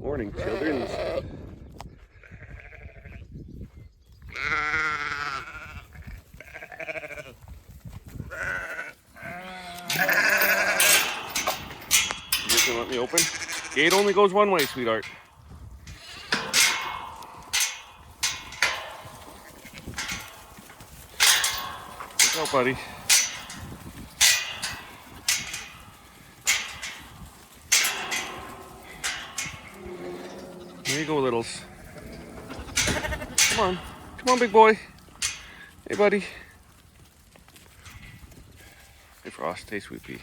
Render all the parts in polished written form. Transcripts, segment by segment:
Morning, children. You just gonna let me open? Gate only goes one way, sweetheart. Look out, buddy. There you go, littles. Come on. Come on, big boy. Hey, buddy. Hey, Frost. Hey, Sweet Pea.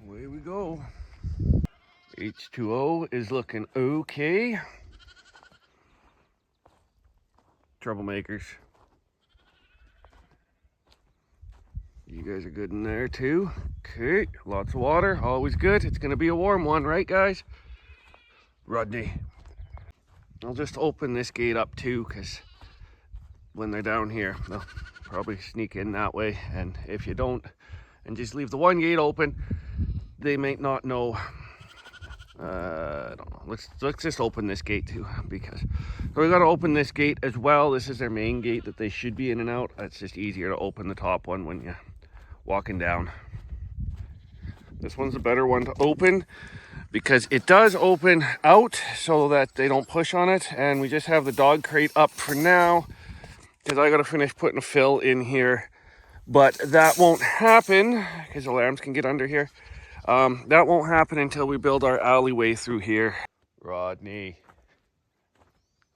Away we go. H2O is looking okay. Troublemakers. You guys are good in there too. Okay, lots of water, always good. It's gonna be a warm one, right guys? Rodney. I'll just open this gate up too, because when they're down here, they'll probably sneak in that way. And if you don't, and just leave the one gate open, they may not know. I don't know. Let's just open this gate too, because we got to open this gate as well. This is their main gate that they should be in and out. It's just easier to open the top one when you're walking down. This one's a better one to open because it does open out so that they don't push on it. And we just have the dog crate up for now because I got to finish putting a fill in here. But that won't happen because the lambs can get under here. That won't happen until we build our alleyway through here. Rodney.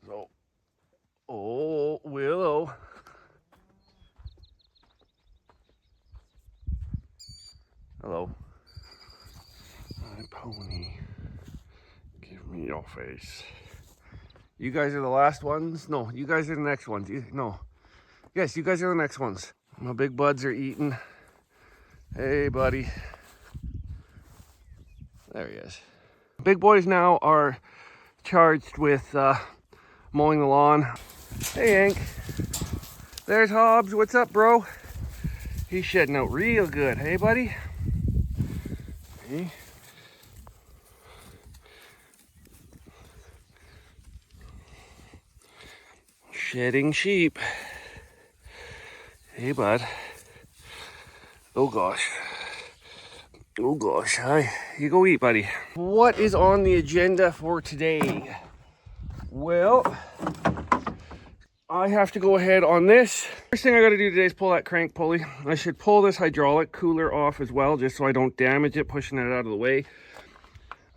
So, oh, Willow. Hello. My pony. Give me your face. You guys are the last ones? No, you guys are the next ones. No. Yes, you guys are the next ones. My big buds are eating. Hey, buddy. There he is. Big boys now are charged with mowing the lawn. Hey, Hank. There's Hobbs. What's up, bro? He's shedding out real good. Hey, buddy. Hey. Shedding sheep. Hey, bud. Oh, gosh. Oh gosh, hi. You go eat, buddy. What is on the agenda for today? Well, I have to go ahead on this. First thing I gotta do today is pull that crank pulley. I should pull this hydraulic cooler off as well, just so I don't damage it, pushing it out of the way.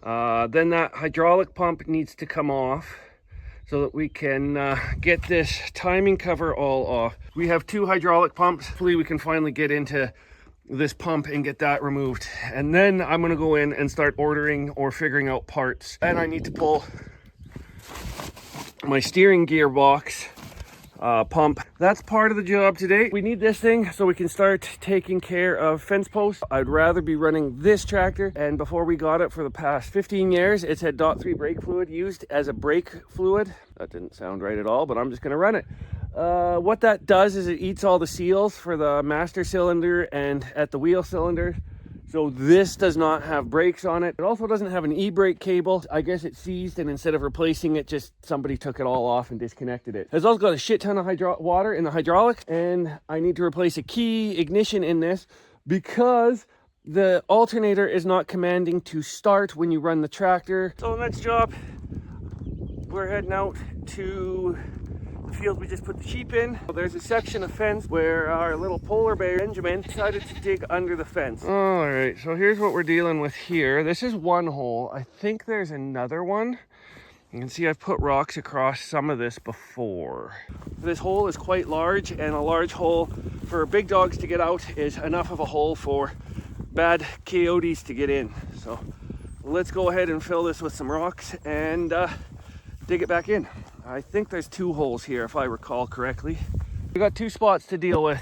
Then that hydraulic pump needs to come off so that we can get this timing cover all off. We have 2 hydraulic pumps. Hopefully we can finally get into this pump and get that removed, and then I'm gonna go in and start ordering or figuring out parts. And I need to pull my steering gearbox pump. That's part of the job today. We need this thing so we can start taking care of fence posts. I'd rather be running this tractor, and before we got it for the past 15 years it's had .3 brake fluid used as a brake fluid. That didn't sound right at all, but I'm just gonna run it. What that does is it eats all the seals for the master cylinder and at the wheel cylinder. So this does not have brakes on it. It also doesn't have an e-brake cable. I guess it seized, and instead of replacing it, just somebody took it all off and disconnected it. It's also got a shit ton of water in the hydraulics, and I need to replace a key ignition in this because the alternator is not commanding to start when you run the tractor. So the next job, we're heading out to the field we just put the sheep in. There's a section of fence where our little polar bear Benjamin decided to dig under the fence. All right, so here's what we're dealing with here. This is one hole. I think there's another one. You can see I've put rocks across some of this before. This hole is quite large, and a large hole for big dogs to get out is enough of a hole for bad coyotes to get in. So let's go ahead and fill this with some rocks and dig it back in. I think there's 2 holes here if I recall correctly. We got 2 spots to deal with.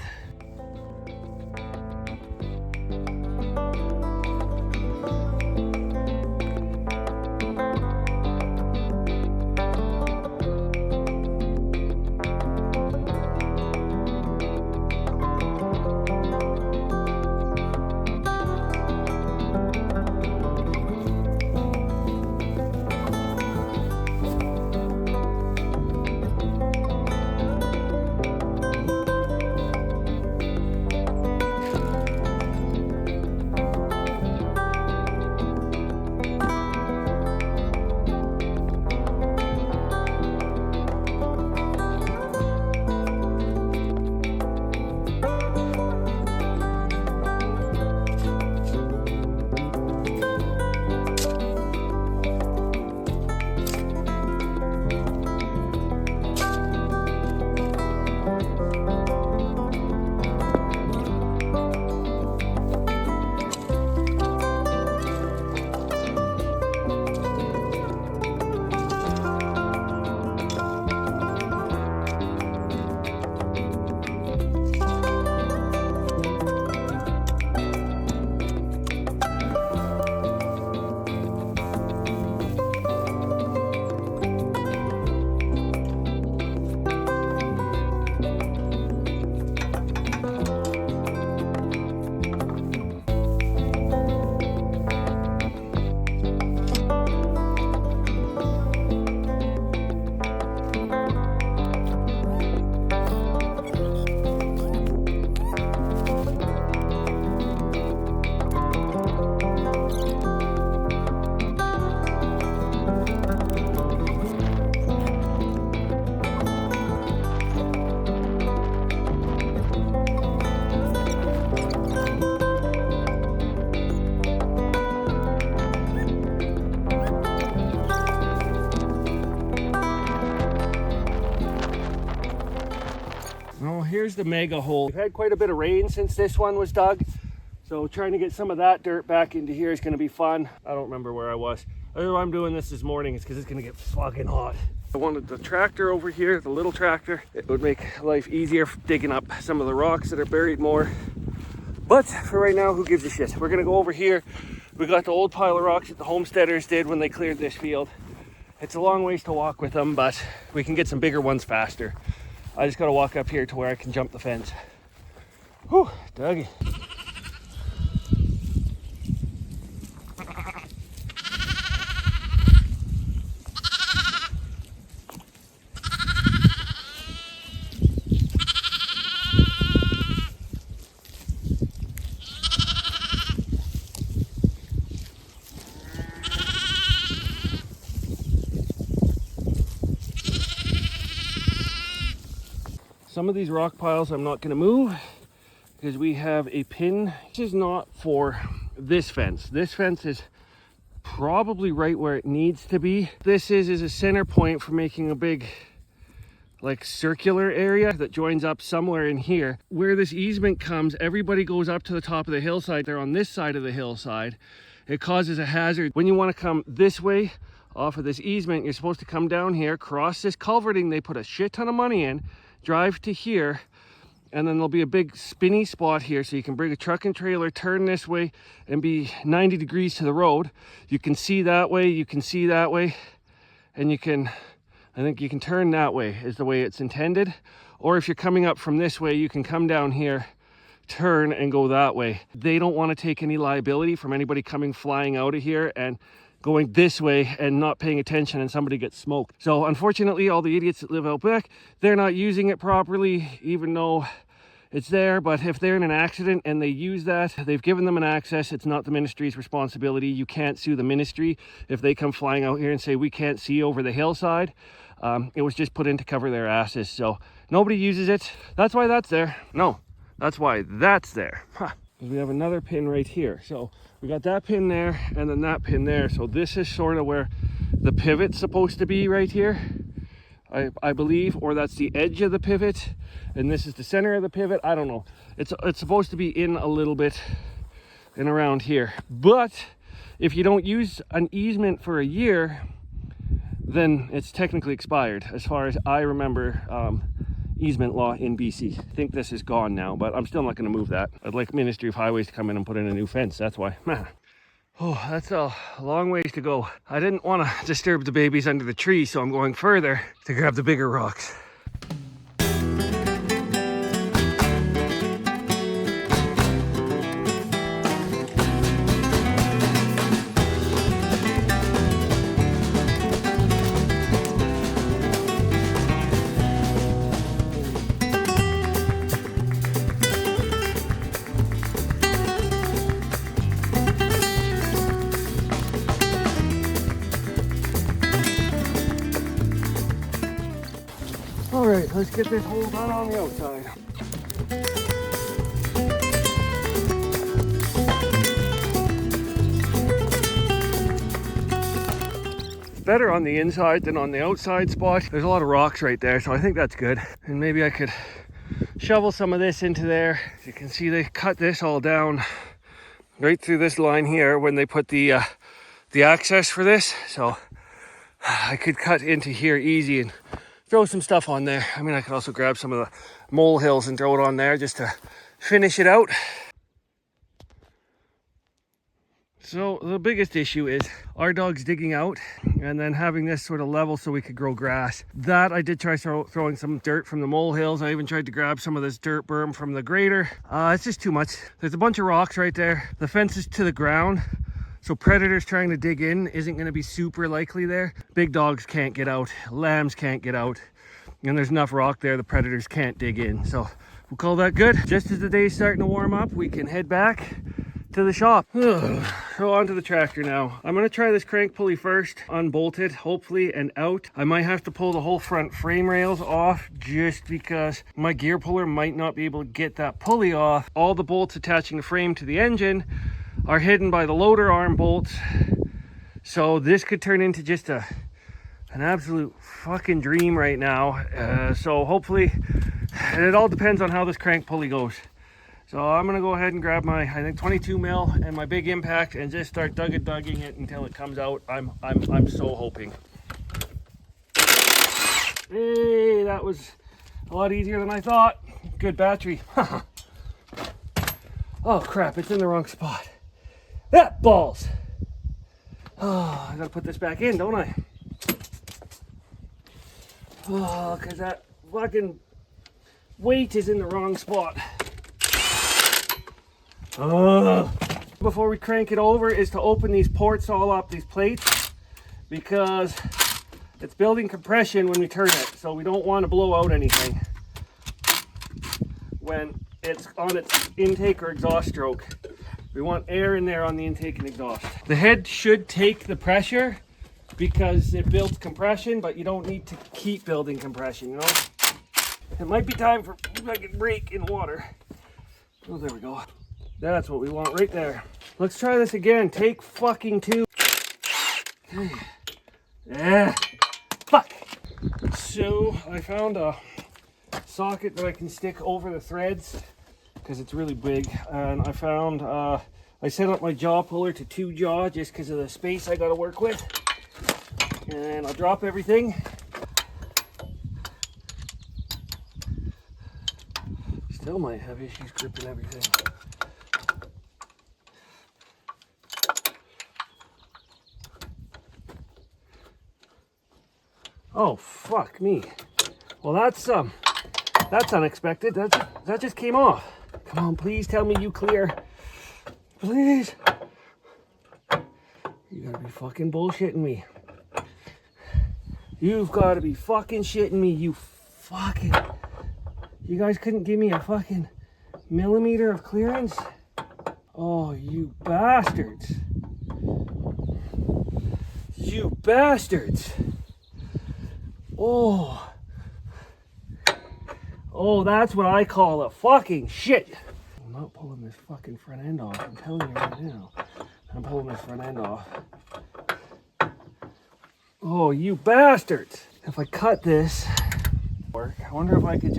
here's the mega hole. We've had quite a bit of rain since this one was dug, so trying to get some of that dirt back into here is going to be fun. I don't remember where I was. The reason why I'm doing this morning is because it's going to get fucking hot. I wanted the tractor over here, the little tractor. It would make life easier digging up some of the rocks that are buried more. But for right now, who gives a shit? We're going to go over here. We got the old pile of rocks that the homesteaders did when they cleared this field. It's a long ways to walk with them, but we can get some bigger ones faster. I just got to walk up here to where I can jump the fence. Whew, Dougie. Some of these rock piles I'm not going to move because we have a pin. This is not for this fence. This fence is probably right where it needs to be. This is a center point for making a big like circular area that joins up somewhere in here. Where this easement comes, everybody goes up to the top of the hillside. They're on this side of the hillside. It causes a hazard. When you want to come this way off of this easement, you're supposed to come down here, cross this culverting they put a shit ton of money in, drive to here, and then there'll be a big spinny spot here so you can bring a truck and trailer, turn this way and be 90 degrees to the road. You can see that way, you can see that way, and you can, I think you can turn that way is the way it's intended. Or if you're coming up from this way, you can come down here, turn and go that way. They don't want to take any liability from anybody coming flying out of here and going this way and not paying attention and somebody gets smoked. So unfortunately, all the idiots that live out back, they're not using it properly, even though it's there. But if they're in an accident and they use that, they've given them an access. It's not the ministry's responsibility. You can't sue the ministry if they come flying out here and say, we can't see over the hillside. It was just put in to cover their asses. So nobody uses it. That's why that's there. No, that's why that's there. Huh. We have another pin right here. So we got that pin there and then that pin there. So this is sort of where the pivot's supposed to be right here, I believe, or that's the edge of the pivot. And this is the center of the pivot. I don't know. It's supposed to be in a little bit and around here. But if you don't use an easement for a year, then it's technically expired as far as I remember. Easement law in BC. I think this is gone now, but I'm still not going to move that. I'd like Ministry of Highways to come in and put in a new fence. That's why. Oh, that's a long ways to go. I didn't want to disturb the babies under the tree, so I'm going further to grab the bigger rocks. All right, let's get this hole done on the outside. It's better on the inside than on the outside spot. There's a lot of rocks right there, so I think that's good. And maybe I could shovel some of this into there. As you can see, they cut this all down right through this line here when they put the access for this. So I could cut into here easy and throw some stuff on there. I mean, I could also grab some of the molehills and throw it on there just to finish it out. So the biggest issue is our dog's digging out and then having this sort of level so we could grow grass. That I did try throwing some dirt from the molehills. I even tried to grab some of this dirt berm from the grader. It's just too much. There's a bunch of rocks right there. The fence is to the ground, so predators trying to dig in isn't going to be super likely there. Big dogs can't get out, lambs can't get out, and there's enough rock there the predators can't dig in. So we'll call that good. Just as the day's starting to warm up, we can head back to the shop. So onto the tractor now. I'm going to try this crank pulley first, unbolt it hopefully and out. I might have to pull the whole front frame rails off just because my gear puller might not be able to get that pulley off. All the bolts attaching the frame to the engine are hidden by the loader arm bolts, so this could turn into just an absolute fucking dream right now. So hopefully And it all depends on how this crank pulley goes. So I'm gonna go ahead and grab my, I think 22 mil and my big impact and just start dugging it until it comes out. I'm so hoping. Hey, that was a lot easier than I thought. Good battery. Oh crap, it's in the wrong spot. That balls. Oh, I gotta put this back in, don't I? Oh, because that fucking weight is in the wrong spot. Before we crank it over is to open these ports all up, these plates, because it's building compression when we turn it, so we don't want to blow out anything when it's on its intake or exhaust stroke. We want air in there on the intake and exhaust. The head should take the pressure because it builds compression, but you don't need to keep building compression, you know? It might be time for like a break in water. Oh, there we go. That's what we want right there. Let's try this again. Take fucking 2. Okay. Yeah. Fuck. So I found a socket that I can stick over the threads because it's really big, and I found I set up my jaw puller to 2 jaw just because of the space I got to work with. And I'll drop everything. Still might have issues gripping everything. Oh fuck me. Well, that's unexpected. That just came off. Come on, please tell me you clear. Please. You gotta be fucking bullshitting me. You've gotta be fucking shitting me, you guys couldn't give me a fucking millimeter of clearance? Oh, you bastards. You bastards. Oh, that's what I call a fucking shit. I'm not pulling this fucking front end off. I'm telling you right now. I'm pulling this front end off. Oh, you bastards. If I cut this, I wonder if I could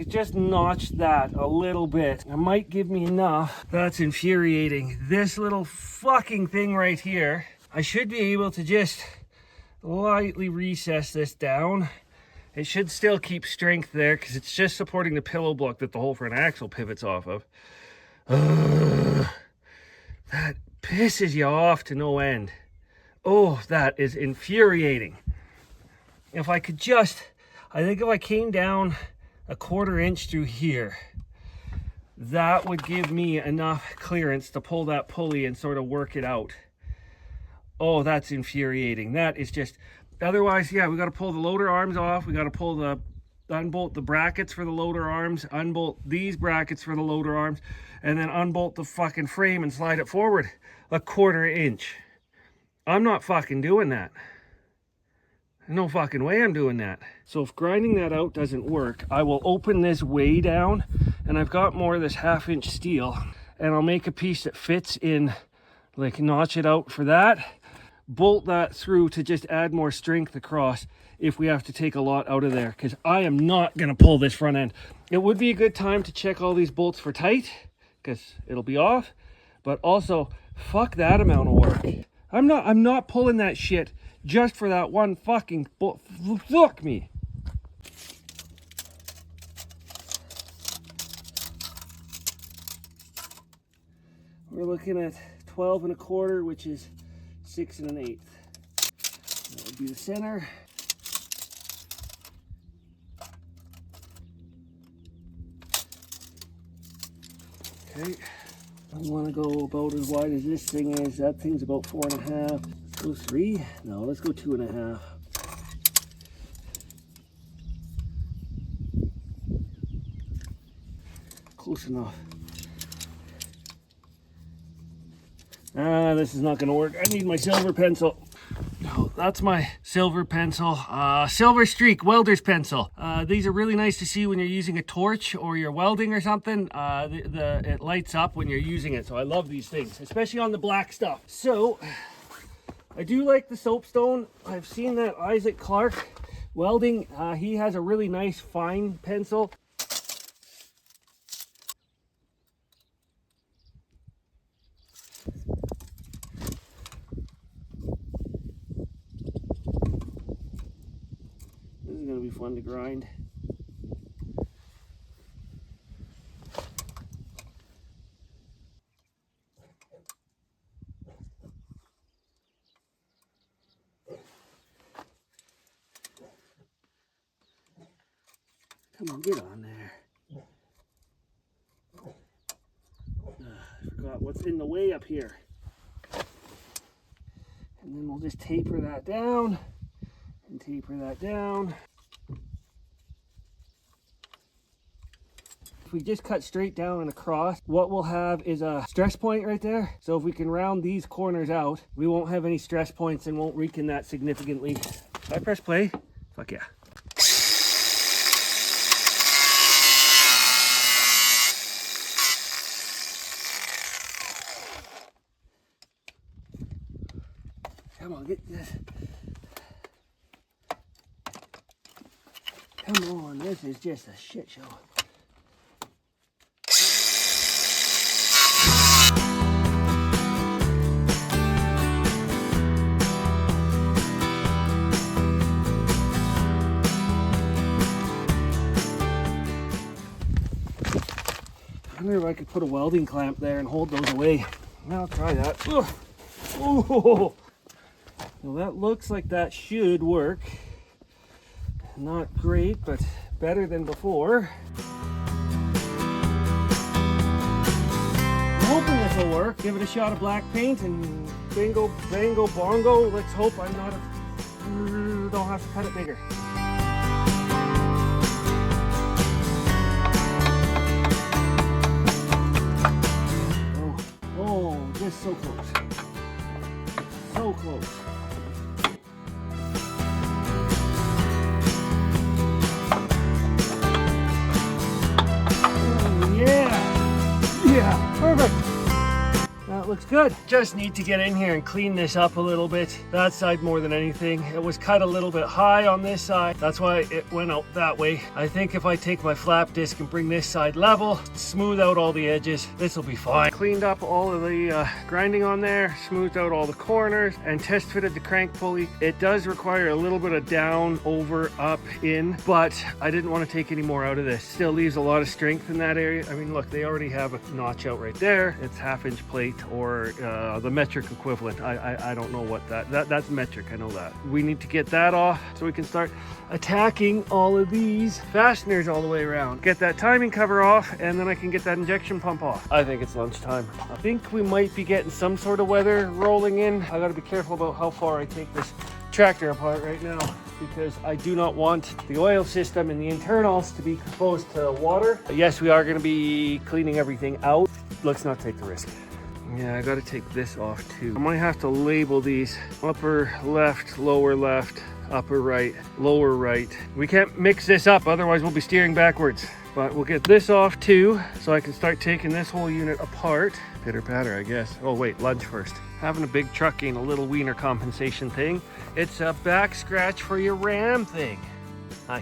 just notch that a little bit. It might give me enough. That's infuriating. This little fucking thing right here, I should be able to just lightly recess this down. It should still keep strength there because it's just supporting the pillow block that the whole front axle pivots off of. That pisses you off to no end. Oh, that is infuriating. If I could just, I think if I came down a 1/4 inch through here, that would give me enough clearance to pull that pulley and sort of work it out. Oh, that's infuriating. That is just, otherwise, yeah, we got to pull the loader arms off. We got to pull unbolt the brackets for the loader arms, unbolt these brackets for the loader arms, and then unbolt the fucking frame and slide it forward a 1/4 inch. I'm not fucking doing that. No fucking way I'm doing that. So if grinding that out doesn't work, I will open this way down, and I've got more of this 1/2 inch steel, and I'll make a piece that fits in, like notch it out for that, bolt that through to just add more strength across if we have to take a lot out of there, because I am not going to pull this front end. It would be a good time to check all these bolts for tight, because it'll be off, but also fuck that amount of work. I'm not pulling that shit just for that one fucking bolt. Fuck me. We're looking at 12 1/4, which is 6 1/8. That would be the center. Okay, I want to go about as wide as this thing is. That thing's about 4 1/2. Let's go 3. No, let's go 2 1/2. Close enough. This is not going to work. I need my silver pencil. No, that's my silver pencil. Silver Streak welder's pencil. These are really nice to see when you're using a torch or you're welding or something. It lights up when you're using it, so I love these things, especially on the black stuff. So I do like the soapstone. I've seen that Isaac Clarke Welding, he has a really nice fine pencil. This is going to be fun to grind. Come on, get on there. I forgot what's in the way up here. And then we'll just taper that down and taper that down. If we just cut straight down and across, what we'll have is a stress point right there. So if we can round these corners out, we won't have any stress points and won't weaken that significantly. If I press play, fuck yeah. Come on, get this. Come on, this is just a shit show. I wonder if I could put a welding clamp there and hold those away. I'll try that. Ugh. Ooh. Well, that looks like that should work. Not great, but better than before. I'm hoping this will work. Give it a shot of black paint and bingo, bango, bongo. Let's hope I'm not don't have to cut it bigger. Oh, just so close. So close. Yeah, perfect. That looks good. Just need to get in here and clean this up a little bit. That side more than anything. It was cut a little bit high on this side. That's why it went out that way. I think if I take my flap disc and bring this side level, smooth out all the edges, this will be fine. Cleaned up all of the grinding on there, smoothed out all the corners, and test fitted the crank pulley. It does require a little bit of down, over, up, in, but I didn't want to take any more out of this. Still leaves a lot of strength in that area. I mean, look, they already have a notch out right there. It's 1/2 inch plate, or the metric equivalent. I don't know what that's metric, I know that. We need to get that off so we can start attacking all of these fasteners all the way around. Get that timing cover off, and then I can get that injection pump off. I think it's lunchtime. I think we might be getting some sort of weather rolling in. I gotta be careful about how far I take this tractor apart right now, because I do not want the oil system and the internals to be exposed to water. Yes, we are going to be cleaning everything out. Let's not take the risk. Yeah, I got to take this off too. I might have to label these upper left, lower left, upper right, lower right. We can't mix this up, otherwise we'll be steering backwards. But we'll get this off too, so I can start taking this whole unit apart. Pitter patter, I guess. Oh wait, lunch first. Having a big truck ain't a little wiener compensation thing. It's a back scratch for your ram thing. Hi.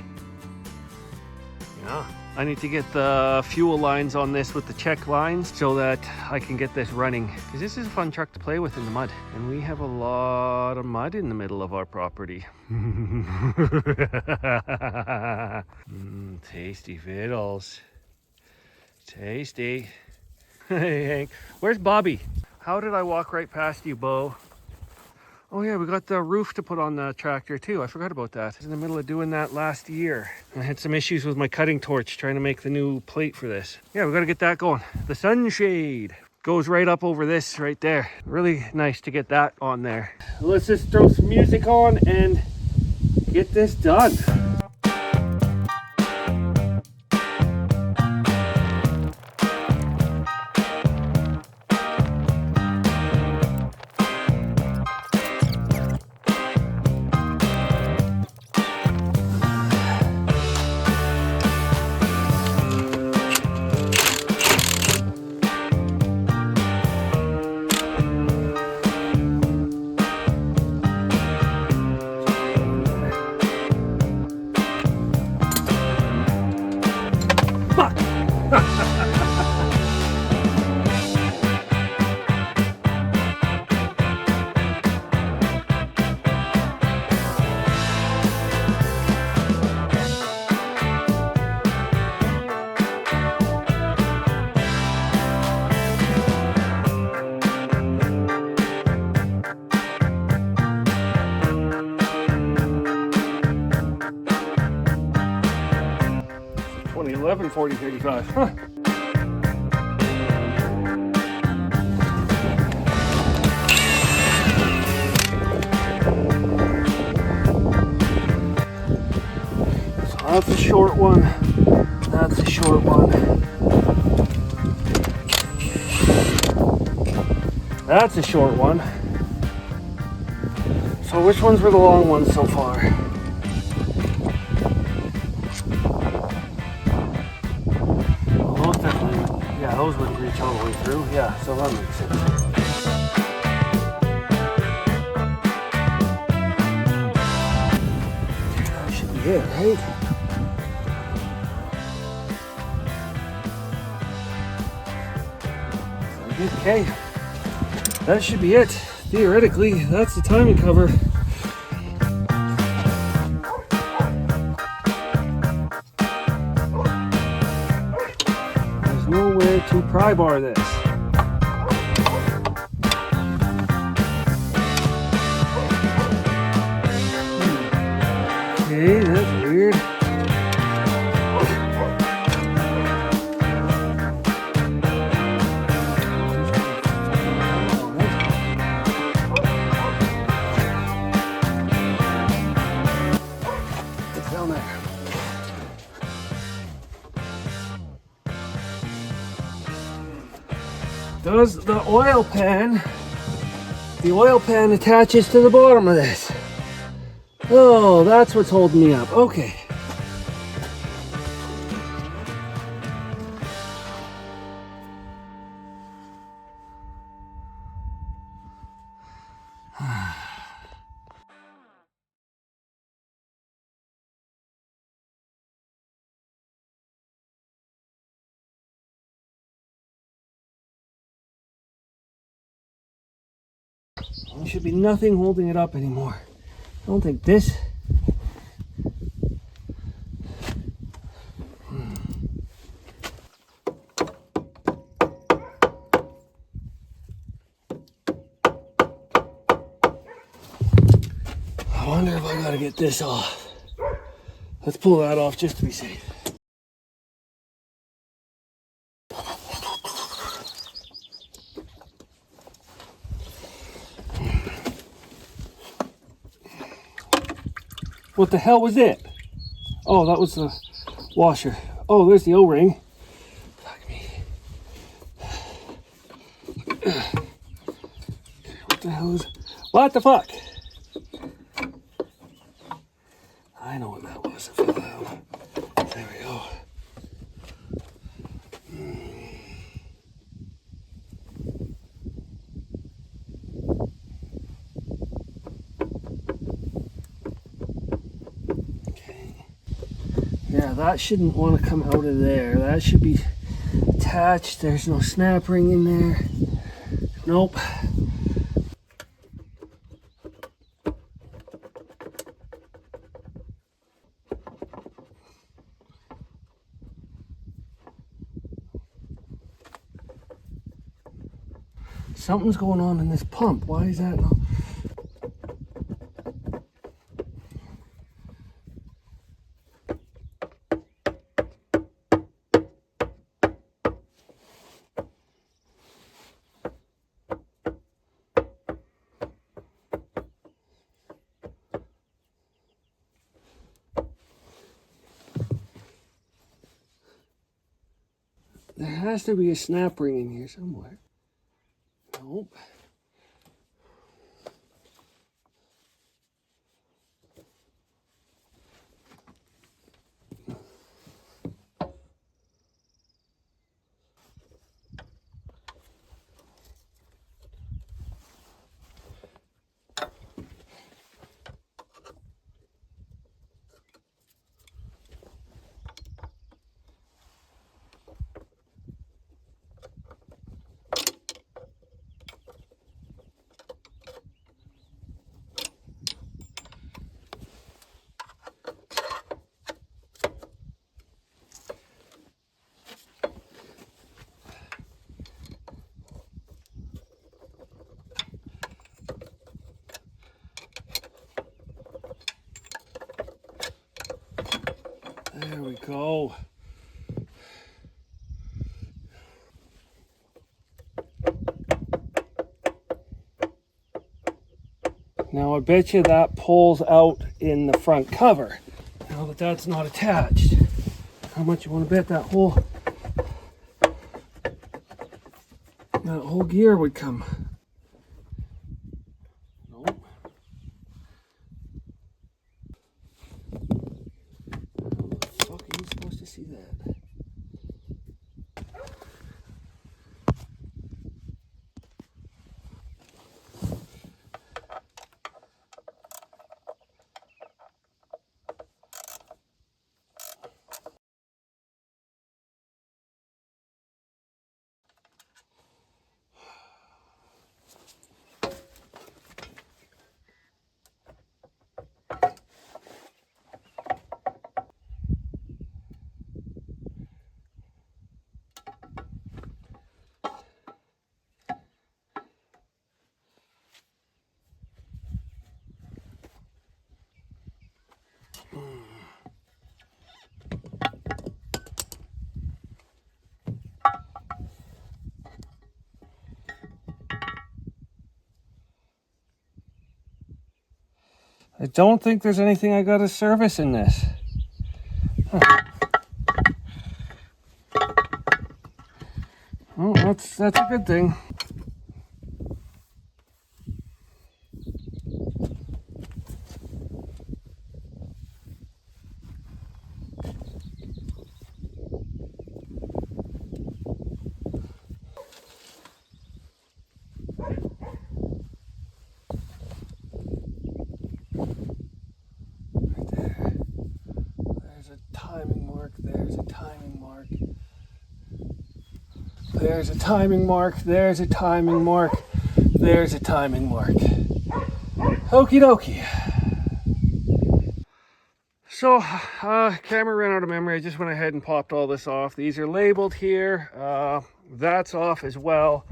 Yeah. I need to get the fuel lines on this with the check lines so that I can get this running. Because this is a fun truck to play with in the mud. And we have a lot of mud in the middle of our property. Tasty fiddles. Tasty. Hey, Hank. Where's Bobby? How did I walk right past you, Bo? Oh yeah, we got the roof to put on the tractor too. I forgot about that. I was in the middle of doing that last year. I had some issues with my cutting torch trying to make the new plate for this. Yeah, we got to get that going. The sunshade goes right up over this right there. Really nice to get that on there. Let's just throw some music on and get this done. 40, 35. Huh. So that's a short one. That's a short one. That's a short one. So which ones were the long ones so far? Well, those definitely, yeah, those wouldn't reach all the way through. Yeah, so that makes sense. That should be it, right? Okay, that should be it. Theoretically, that's the timing cover. There's nowhere to pry bar this. Okay, that's weird. Does the oil pan attaches to the bottom of this? Oh, that's what's holding me up. Okay. There should be nothing holding it up anymore. I don't think this. I wonder if I gotta get this off. Let's pull that off just to be safe. What the hell was it? Oh, that was the washer. Oh, there's the O-ring. Fuck me. What the hell is... What the fuck? I know what that was. I feel that. There we go. Yeah, that shouldn't want to come out of there. That should be attached. There's no snap ring in there. Nope. Something's going on in this pump. Why is that not? There has to be a snap ring in here somewhere. Nope. Now I bet you that pulls out in the front cover. Now that that's not attached, how much you want to bet that whole gear would come? Nope. How the fuck are you supposed to see that? I don't think there's anything I got to service in this. Huh. Well, that's a good thing. There's a timing mark, there's a timing mark, there's a timing mark. Okie dokie. So, camera ran out of memory. I just went ahead and popped all this off. These are labeled here. That's off as well.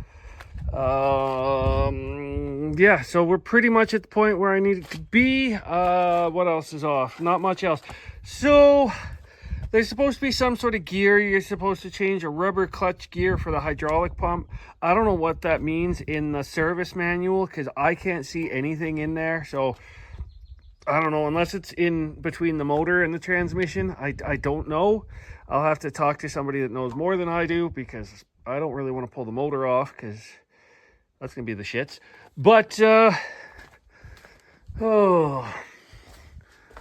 Yeah, so we're pretty much at the point where I need it to be. What else is off? Not much else. So, there's supposed to be some sort of gear. You're supposed to change a rubber clutch gear for the hydraulic pump. I don't know what that means in the service manual because I can't see anything in there. So I don't know, unless it's in between the motor and the transmission. I don't know. I'll have to talk to somebody that knows more than I do because I don't really want to pull the motor off because that's going to be the shits. But,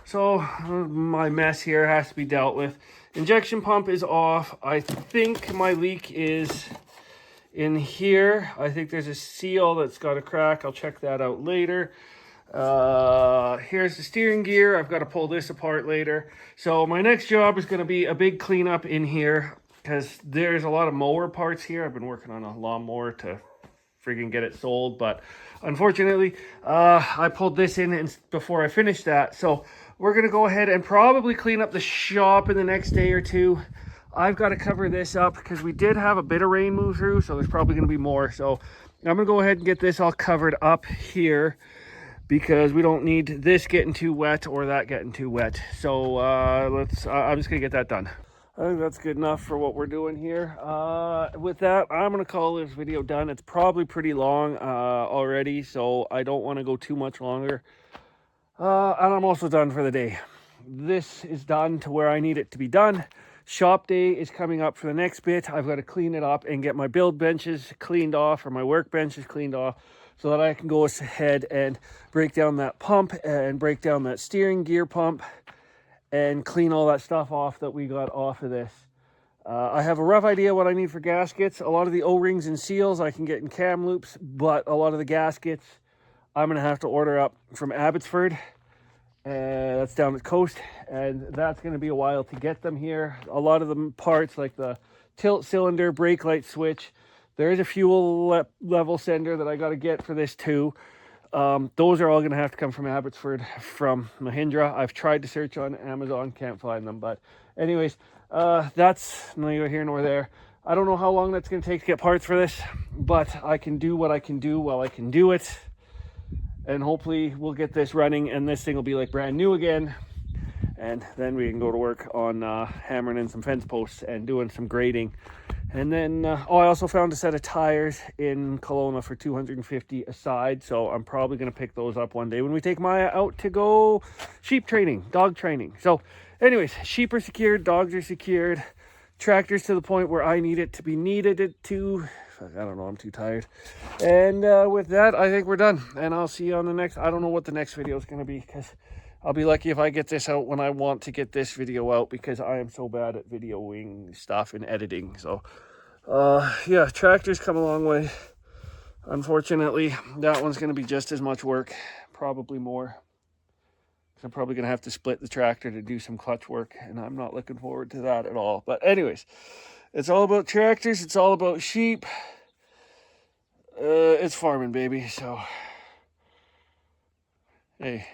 so my mess here has to be dealt with. Injection pump is off. I think my leak is in here. I think there's a seal that's got a crack. I'll check that out later. Here's the steering gear. I've got to pull this apart later. So my next job is going to be a big cleanup in here because there's a lot of mower parts here. I've been working on a lawnmower to friggin' get it sold, but unfortunately, I pulled this in before I finished that. So we're going to go ahead and probably clean up the shop in the next day or two. I've got to cover this up because we did have a bit of rain move through, so there's probably going to be more. So I'm going to go ahead and get this all covered up here because we don't need this getting too wet or that getting too wet. So I'm just going to get that done. I think that's good enough for what we're doing here. With that, I'm going to call this video done. It's probably pretty long already, so I don't want to go too much longer. And I'm also done for the day. This is done to where I need it to be done. Shop day is coming up for the next bit. I've got to clean it up and get my build benches cleaned off or my work benches cleaned off so that I can go ahead and break down that pump and break down that steering gear pump and clean all that stuff off that we got off of this. I have a rough idea what I need for gaskets. A lot of the O-rings and seals I can get in cam loops, but a lot of the gaskets I'm going to have to order up from Abbotsford. That's down the coast, and that's going to be a while to get them here. A lot of the parts, like the tilt cylinder, brake light switch, there is a fuel level sender that I got to get for this too. Those are all going to have to come from Abbotsford from Manny-hindra. I've tried to search on Amazon, can't find them. But anyways, that's neither here nor there. I don't know how long that's going to take to get parts for this, but I can do what I can do while I can do it. And hopefully we'll get this running and this thing will be like brand new again. And then we can go to work on hammering in some fence posts and doing some grading And then, oh, I also found a set of tires in Kelowna for $250 a side. So I'm probably going to pick those up one day when we take Maya out to go sheep training, dog training. So anyways, sheep are secured, dogs are secured, tractor's to the point where I need it to be needed to. I don't know, I'm too tired. And with that, I think we're done. And I'll see you on the next, I don't know what the next video is going to be, because I'll be lucky if I get this out when I want to get this video out, because I am so bad at videoing stuff and editing. So, yeah, tractor's come a long way. Unfortunately, that one's going to be just as much work, probably more. I'm probably going to have to split the tractor to do some clutch work, and I'm not looking forward to that at all. But anyways, it's all about tractors. It's all about sheep. It's farming, baby. So, hey.